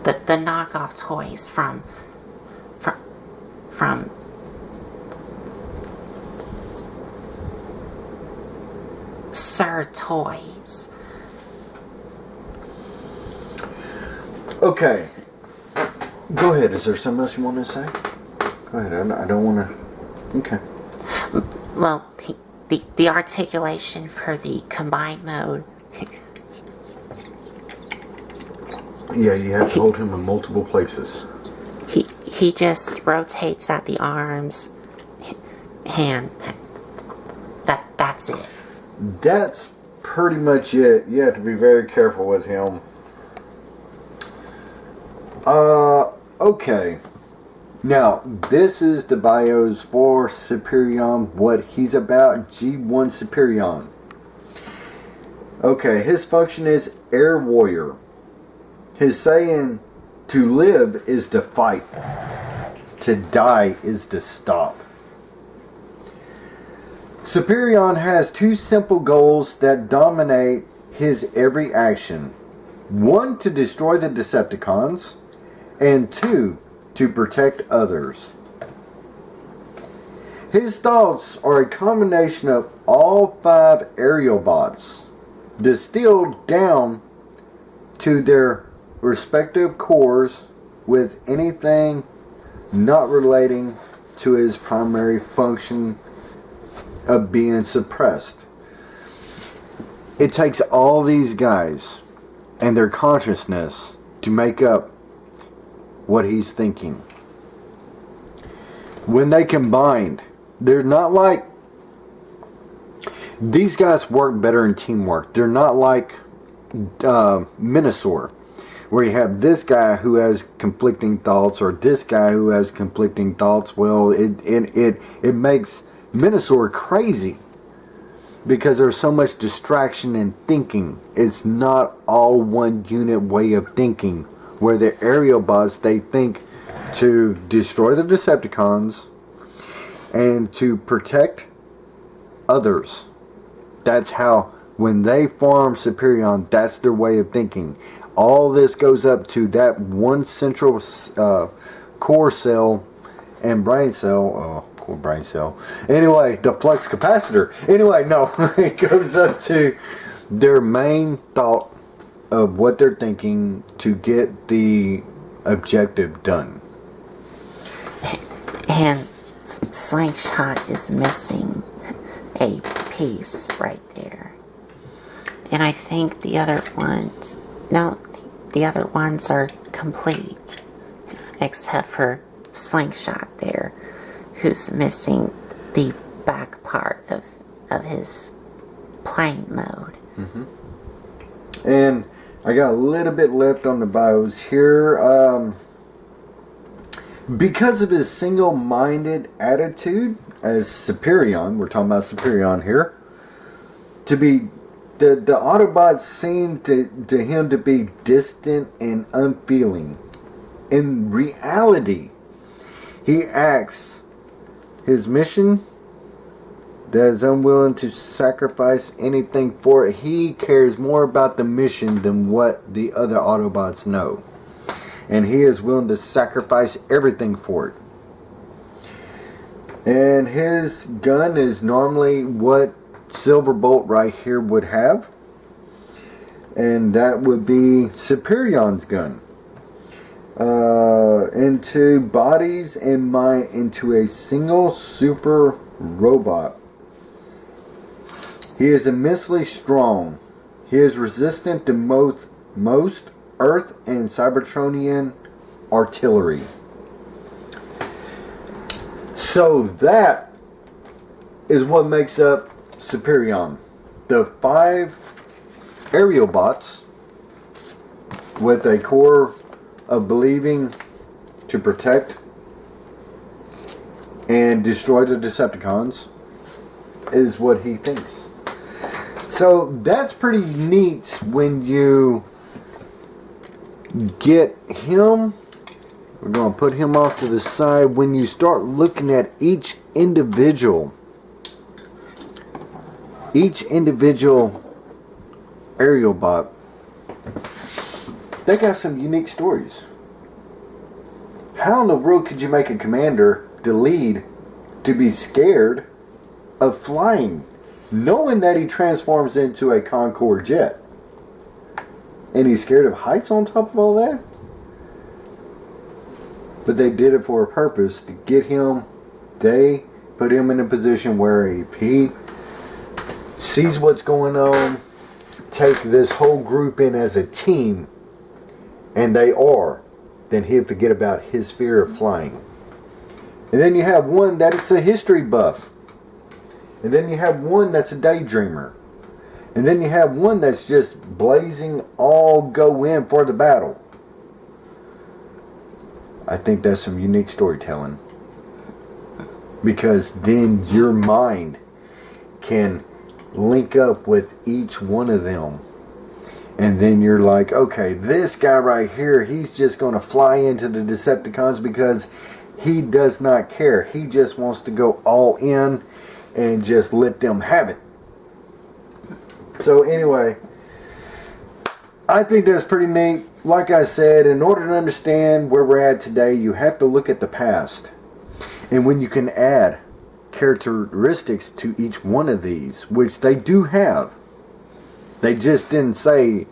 the knockoff toys from Sir Toys. Okay. Go ahead. Is there something else you want to say? Go ahead. I don't want to... Okay. Well, the articulation for the combined mode... Yeah, you have to hold him in multiple places. He just rotates at the arms, and that's it. That's pretty much it. You have to be very careful with him. Okay. Now, this is the bios for Superion, what he's about, G1 Superion. Okay, his function is Air Warrior. His saying, to live is to fight. To die is to stop. Superion has two simple goals that dominate his every action. One, to destroy the Decepticons, and two, to protect others. His thoughts are a combination of all 5 Airealbots, distilled down to their respective cores, with anything not relating to his primary function of being suppressed. It takes all these guys and their consciousness to make up what he's thinking. When they combined, they're not like... These guys work better in teamwork. They're not like Minosaur, where you have this guy who has conflicting thoughts, or this guy who has conflicting thoughts. Well, it makes Minosaur crazy, because there's so much distraction in thinking. It's not all one unit way of thinking, where the Airealbots, they think to destroy the Decepticons and to protect others. That's how, when they form Superion, that's their way of thinking. All this goes up to that one central core cell and brain cell. Core brain cell. Anyway, the flux capacitor. Anyway, no. It goes up to their main thought of what they're thinking to get the objective done. And Slingshot is missing a piece right there. And I think the other ones... No, the other ones are complete. Except for Slingshot there, who's missing the back part of his plane mode. Mm-hmm. And I got a little bit left on the bios here. Because of his single-minded attitude as Superion, we're talking about Superion here, to be the Autobots seem to him to be distant and unfeeling. In reality, he acts his mission that is unwilling to sacrifice anything for it. He cares more about the mission than what the other Autobots know. And he is willing to sacrifice everything for it. And his gun is normally what Silverbolt right here would have. And that would be Superion's gun. Into bodies and mind into a single super robot. He is immensely strong. He is resistant to most Earth and Cybertronian artillery. So that is what makes up Superion. The 5 Airealbots with a core of believing to protect and destroy the Decepticons is what he thinks. So that's pretty neat when you get him. We're going to put him off to the side. When you start looking at each individual Airealbot, they got some unique stories. How in the world could you make a commander, the lead, to be scared of flying, knowing that he transforms into a Concorde jet? And he's scared of heights on top of all that? But they did it for a purpose, to get him. They put him in a position where if he sees what's going on, take this whole group in as a team, and they are, then he'll forget about his fear of flying. And then you have one that it's a history buff. And then you have one that's a daydreamer. And then you have one that's just blazing all go in for the battle. I think that's some unique storytelling. Because then your mind can link up with each one of them. And then you're like, okay, this guy right here, he's just going to fly into the Decepticons because he does not care. He just wants to go all in and just let them have it. So anyway, I think that's pretty neat. Like I said, in order to understand where we're at today, you have to look at the past. And when you can add characteristics to each one of these, which they do have. They just didn't say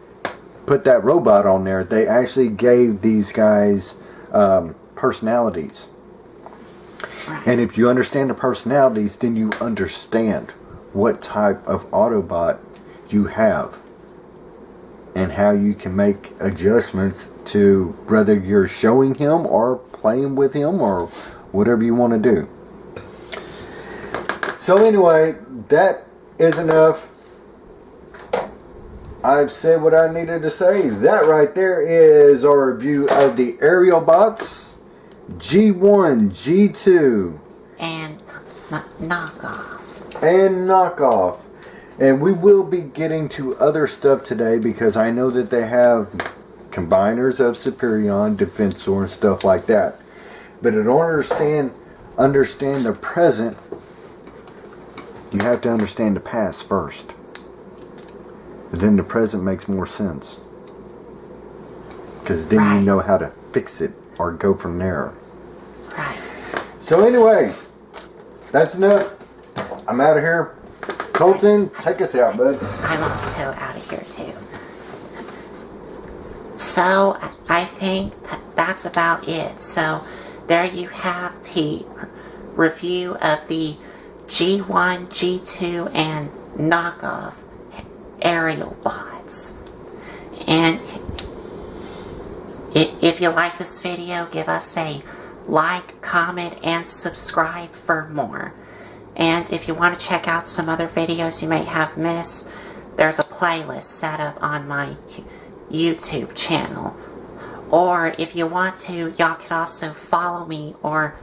put that robot on there. They actually gave these guys personalities. And if you understand the personalities, then you understand what type of Autobot you have. And how you can make adjustments to whether you're showing him or playing with him or whatever you want to do. So anyway, that is enough. I've said what I needed to say. That right there is our review of the Airealbots G1, G2, and Knock Off. And Knock Off. And we will be getting to other stuff today because I know that they have combiners of Superion, Defensor, and stuff like that. But in order to understand the present, you have to understand the past first. But then the present makes more sense. Because then you know how to fix it or go from there. Right. So anyway, that's enough. I'm out of here. Colton, take us out, bud. I'm also out of here too. So I think that's about it. So there you have the review of the G1, G2, and Knock Off Airealbots. And if you like this video, give us a like, comment, and subscribe for more. And if you want to check out some other videos you may have missed, there's a playlist set up on my YouTube channel. Or if you want to, y'all can also follow me or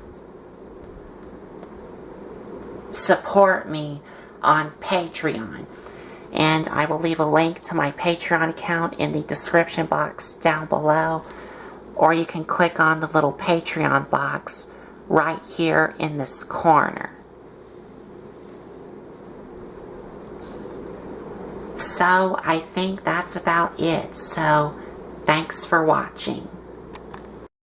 support me on Patreon. And I will leave a link to my Patreon account in the description box down below. Or you can click on the little Patreon box right here in this corner. So I think that's about it. So thanks for watching.